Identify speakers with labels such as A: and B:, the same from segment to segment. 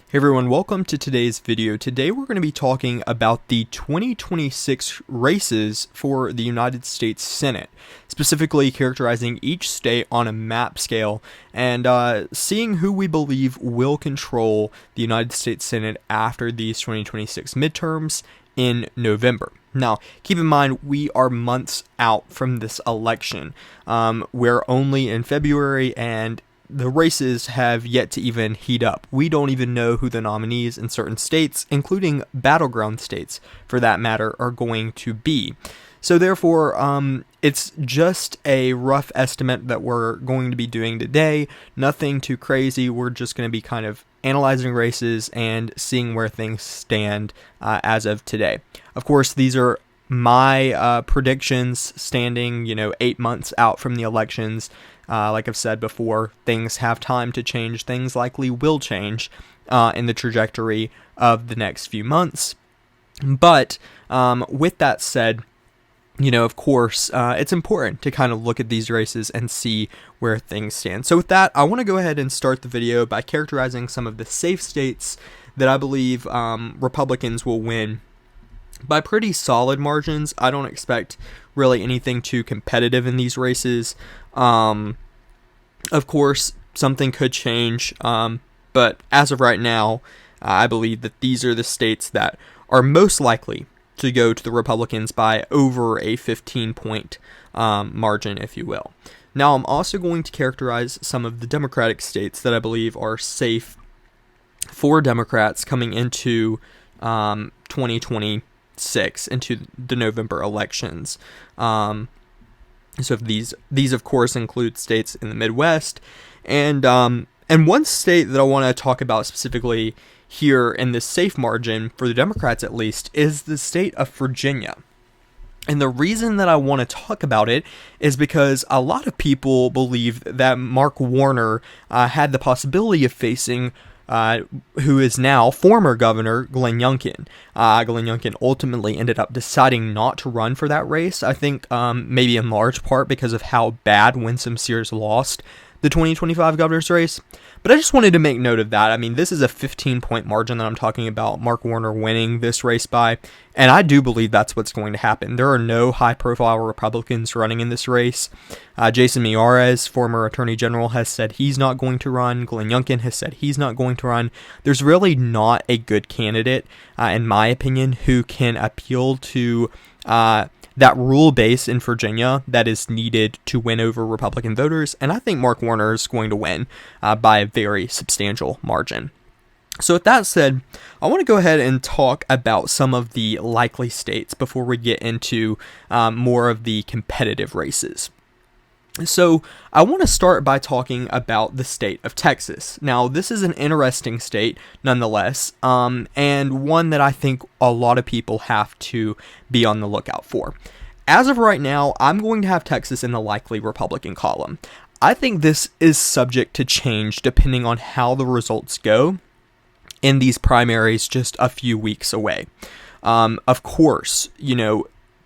A: Hey everyone, welcome to today's video. Today we're going to be talking about the 2026 races for the United States Senate, specifically characterizing each state on a map scale and seeing who we believe will control the United States Senate after these 2026 midterms in November. Now, keep in mind, we are months out from this election. We're only in February, and the races have yet to even heat up. We don't even know who the nominees in certain states, including battleground states for that matter, are going to be. So therefore, it's just a rough estimate that we're going to be doing today. Nothing too crazy. We're just going to be kind of analyzing races and seeing where things stand as of today. Of course, these are my predictions standing, 8 months out from the elections. Like I've said before, things have time to change. Things likely will change in the trajectory of the next few months. But with that said, of course, it's important to kind of look at these races and see where things stand. So with that, I want to go ahead and start the video by characterizing some of the safe states that I believe Republicans will win by pretty solid margins. I don't expect really anything too competitive in these races. Of course, something could change, but as of right now, I believe that these are the states that are most likely to go to the Republicans by over a 15-point margin, if you will. Now, I'm also going to characterize some of the Democratic states that I believe are safe for Democrats coming into 2026, into the November elections. So these of course include states in the Midwest, and one state that I want to talk about specifically here in this safe margin for the Democrats at least is the state of Virginia. And the reason that I want to talk about it is because a lot of people believe that Mark Warner had the possibility of facing who is now former Governor Glenn Youngkin. Glenn Youngkin ultimately ended up deciding not to run for that race, I think maybe in large part because of how bad Winsome Sears lost the 2025 governor's race. But I just wanted to make note of that. I mean, this is a 15-point margin that I'm talking about, Mark Warner winning this race by, and I do believe that's what's going to happen. There are no high-profile Republicans running in this race. Jason Miyares, former Attorney General, has said he's not going to run. Glenn Youngkin has said he's not going to run. There's really not a good candidate, in my opinion, who can appeal to that rule base in Virginia that is needed to win over Republican voters, and I think Mark Warner is going to win by a very substantial margin. So with that said, I want to go ahead and talk about some of the likely states before we get into more of the competitive races. So I want to start by talking about the state of Texas. Now, this is an interesting state nonetheless, and one that I think a lot of people have to be on the lookout for. As of right now, I'm going to have Texas in the likely Republican column. I think this is subject to change depending on how the results go in these primaries just a few weeks away. Of course,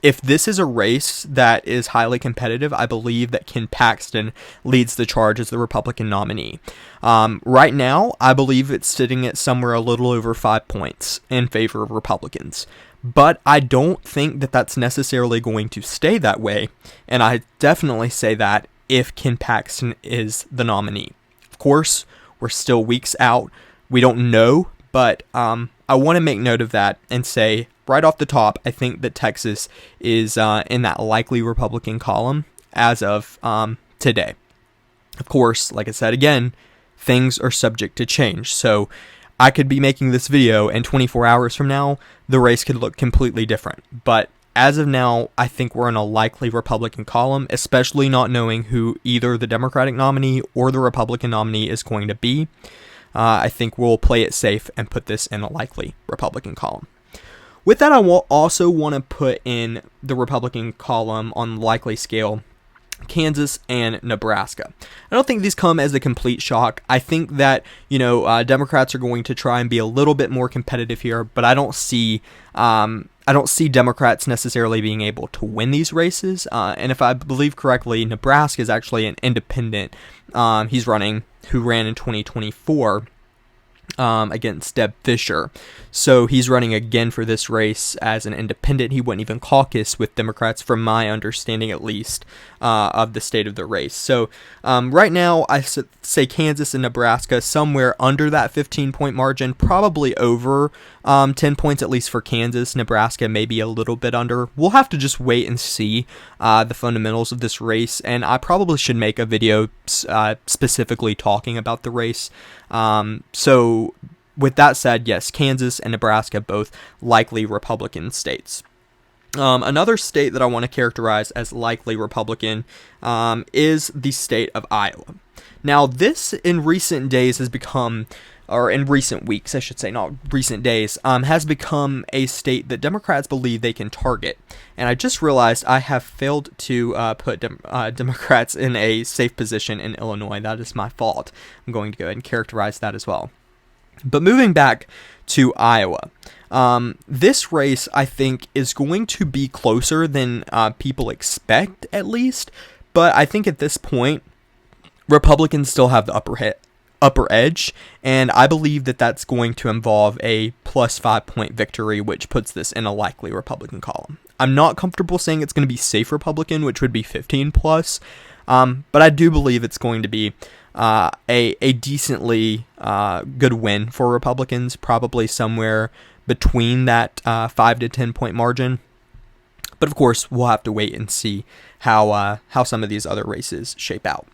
A: if this is a race that is highly competitive, I believe that Ken Paxton leads the charge as the Republican nominee. Right now, I believe it's sitting at somewhere a little over 5 points in favor of Republicans. But I don't think that that's necessarily going to stay that way, and I definitely say that if Ken Paxton is the nominee. Of course, we're still weeks out. We don't know, but I want to make note of that and say, right off the top, I think that Texas is in that likely Republican column as of today. Of course, like I said again, things are subject to change. So I could be making this video and 24 hours from now, the race could look completely different. But as of now, I think we're in a likely Republican column, especially not knowing who either the Democratic nominee or the Republican nominee is going to be. I think we'll play it safe and put this in a likely Republican column. With that, I will also want to put in the Republican column on the likely scale Kansas and Nebraska. I don't think these come as a complete shock. I think that, Democrats are going to try and be a little bit more competitive here, but I don't see Democrats necessarily being able to win these races. And if I believe correctly, Nebraska is actually an independent. He's running, who ran in 2024. against Deb Fischer. So he's running again for this race as an independent. He wouldn't even caucus with Democrats, from my understanding at least, of the state of the race. So right now, I say Kansas and Nebraska somewhere under that 15-point margin, probably over 10 points, at least for Kansas. Nebraska maybe a little bit under. We'll have to just wait and see the fundamentals of this race, and I probably should make a video specifically talking about the race. So with that said, yes, Kansas and Nebraska both likely Republican states. Another state that I want to characterize as likely Republican is the state of Iowa. Now, this in recent days has become, or in recent weeks, I should say, not recent days, has become a state that Democrats believe they can target. And I just realized I have failed to put Democrats in a safe position in Illinois. That is my fault. I'm going to go ahead and characterize that as well. But moving back to Iowa, this race, I think, is going to be closer than people expect, at least. But I think at this point, Republicans still have the upper edge, and I believe that that's going to involve a plus 5-point victory, which puts this in a likely Republican column. I'm not comfortable saying it's going to be safe Republican, which would be 15 plus, but I do believe it's going to be a decently good win for Republicans, probably somewhere between that 5 to 10 point margin. But of course, we'll have to wait and see how some of these other races shape out.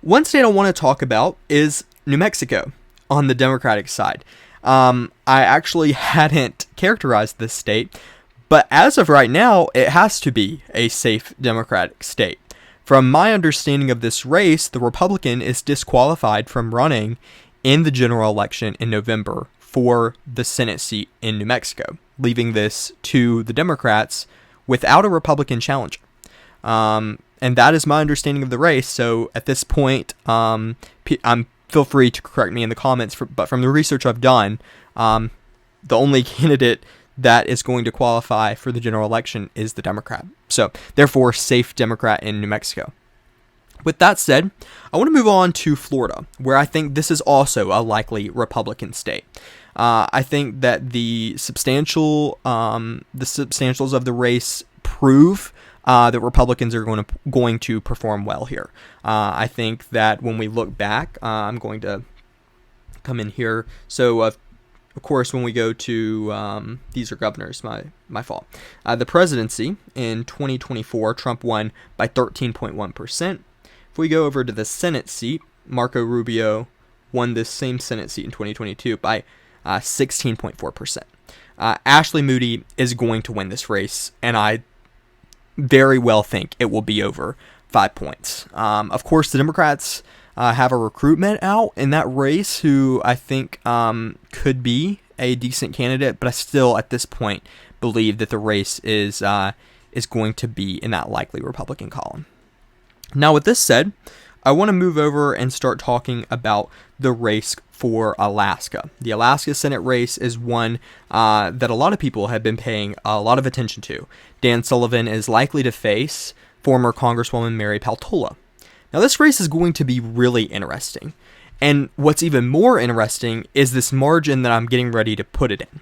A: One state I want to talk about is New Mexico on the Democratic side. I actually hadn't characterized this state, but as of right now, it has to be a safe Democratic state. From my understanding of this race, the Republican is disqualified from running in the general election in November for the Senate seat in New Mexico, leaving this to the Democrats without a Republican challenger. And that is my understanding of the race. So at this point, feel free to correct me in the comments, but from the research I've done, the only candidate that is going to qualify for the general election is the Democrat. So therefore, safe Democrat in New Mexico. With that said, I want to move on to Florida, where I think this is also a likely Republican state. I think that the substantials of the race prove that Republicans are going to perform well here. I think that when we look back, I'm going to come in here. So, of course, when we go to these are governors, my fault. The presidency in 2024, Trump won by 13.1%. If we go over to the Senate seat, Marco Rubio won this same Senate seat in 2022 by 16.4%. Ashley Moody is going to win this race, and I very well think it will be over 5 points. Of course, the Democrats have a recruitment out in that race who I think could be a decent candidate, but I still, at this point, believe that the race is going to be in that likely Republican column. Now, with this said, I want to move over and start talking about the race for Alaska. The Alaska Senate race is one that a lot of people have been paying a lot of attention to. Dan Sullivan is likely to face former Congresswoman Mary Peltola. Now, this race is going to be really interesting. And what's even more interesting is this margin that I'm getting ready to put it in.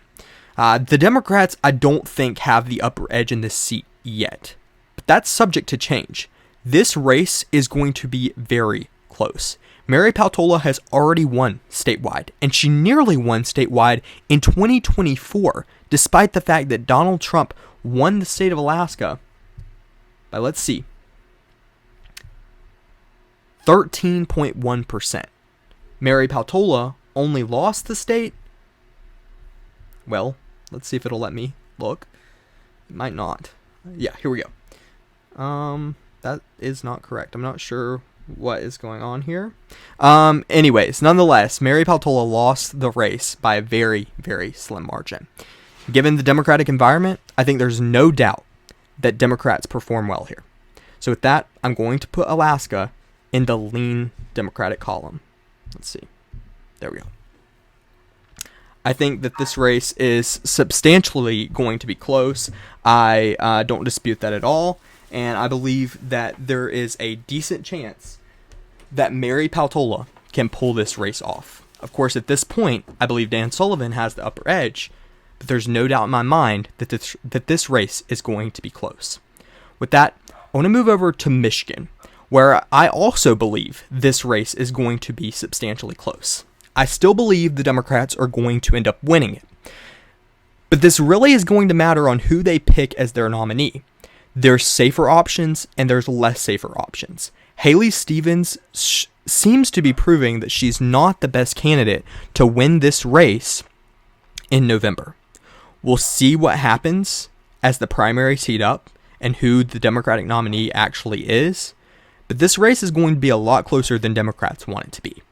A: The Democrats, I don't think, have the upper edge in this seat yet. But that's subject to change. This race is going to be very close. Mary Peltola has already won statewide, and she nearly won statewide in 2024, despite the fact that Donald Trump won the state of Alaska by, let's see, 13.1%. Mary Peltola only lost the state. Well, let's see if it'll let me look. It might not. Yeah, here we go. That is not correct. I'm not sure what is going on here. Anyways, nonetheless, Mary Peltola lost the race by a very, very slim margin. Given the Democratic environment, I think there's no doubt that Democrats perform well here. So with that, I'm going to put Alaska in the lean Democratic column. Let's see. There we go. I think that this race is substantially going to be close. I don't dispute that at all. And I believe that there is a decent chance that Mary Peltola can pull this race off. Of course, at this point, I believe Dan Sullivan has the upper edge, but there's no doubt in my mind that this race is going to be close. With that, I want to move over to Michigan, where I also believe this race is going to be substantially close. I still believe the Democrats are going to end up winning it. But this really is going to matter on who they pick as their nominee. There's safer options and there's less safer options. Haley Stevens seems to be proving that she's not the best candidate to win this race in November. We'll see what happens as the primaries heat up and who the Democratic nominee actually is. But this race is going to be a lot closer than Democrats want it to be.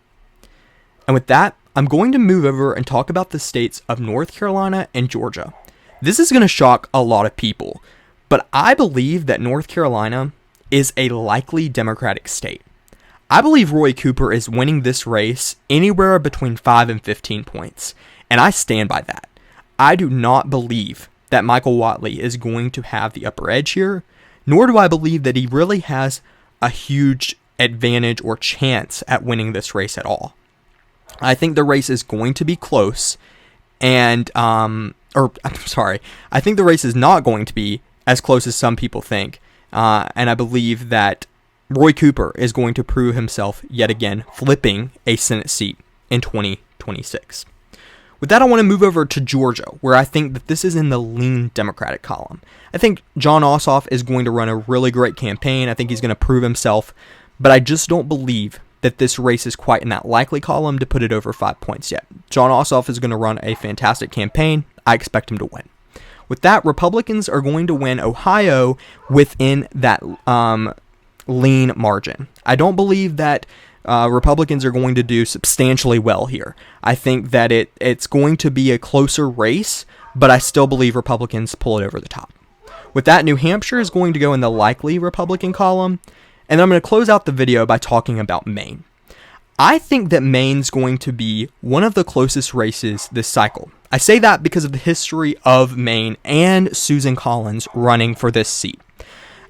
A: And with that, I'm going to move over and talk about the states of North Carolina and Georgia. This is going to shock a lot of people, but I believe that North Carolina is a likely Democratic state. I believe Roy Cooper is winning this race anywhere between 5 and 15 points, and I stand by that. I do not believe that Michael Whatley is going to have the upper edge here, nor do I believe that he really has a huge advantage or chance at winning this race at all. I think the race is going to be close, and I think the race is not going to be as close as some people think, and I believe that Roy Cooper is going to prove himself yet again, flipping a Senate seat in 2026. With that, I want to move over to Georgia, where I think that this is in the lean Democratic column. I think Jon Ossoff is going to run a really great campaign. I think he's going to prove himself, but I just don't believe that this race is quite in that likely column to put it over 5 points yet. Jon Ossoff is going to run a fantastic campaign. I expect him to win. With that, Republicans are going to win Ohio within that lean margin. I don't believe that Republicans are going to do substantially well here. I think that it's going to be a closer race, but I still believe Republicans pull it over the top. With that, New Hampshire is going to go in the likely Republican column, and I'm going to close out the video by talking about Maine. I think that Maine's going to be one of the closest races this cycle. I say that because of the history of Maine and Susan Collins running for this seat.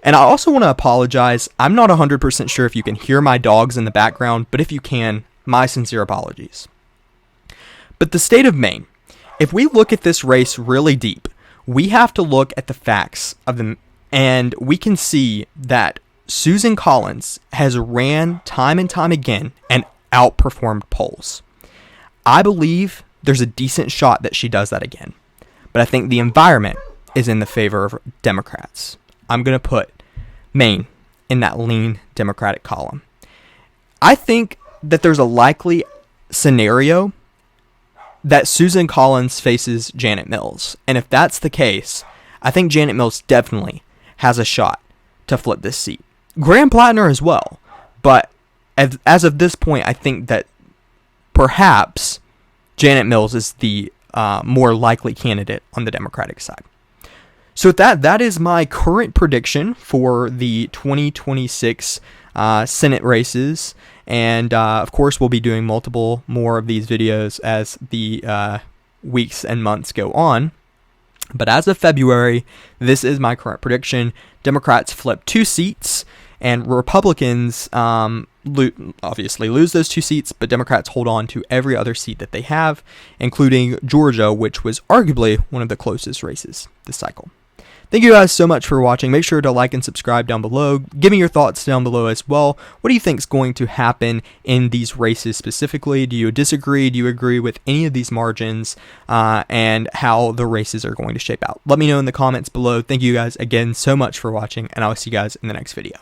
A: And I also want to apologize. I'm not 100% sure if you can hear my dogs in the background, but if you can, my sincere apologies. But the state of Maine, if we look at this race really deep, we have to look at the facts of them, and we can see that Susan Collins has ran time and time again and outperformed polls. I believe there's a decent shot that she does that again, but I think the environment is in the favor of Democrats. I'm going to put Maine in that lean Democratic column. I think that there's a likely scenario that Susan Collins faces Janet Mills. And if that's the case, I think Janet Mills definitely has a shot to flip this seat. Graham Plattner as well. But as of this point, I think that perhaps Janet Mills is the more likely candidate on the Democratic side. So with that is my current prediction for the 2026 Senate races. And of course, we'll be doing multiple more of these videos as the weeks and months go on. But as of February, this is my current prediction. Democrats flip 2 seats, and Republicans obviously lose those 2 seats, but Democrats hold on to every other seat that they have, including Georgia, which was arguably one of the closest races this cycle. Thank you guys so much for watching. Make sure to like and subscribe down below. Give me your thoughts down below as well. What do you think is going to happen in these races specifically? Do you disagree? Do you agree with any of these margins and how the races are going to shape out? Let me know in the comments below. Thank you guys again so much for watching, and I'll see you guys in the next video.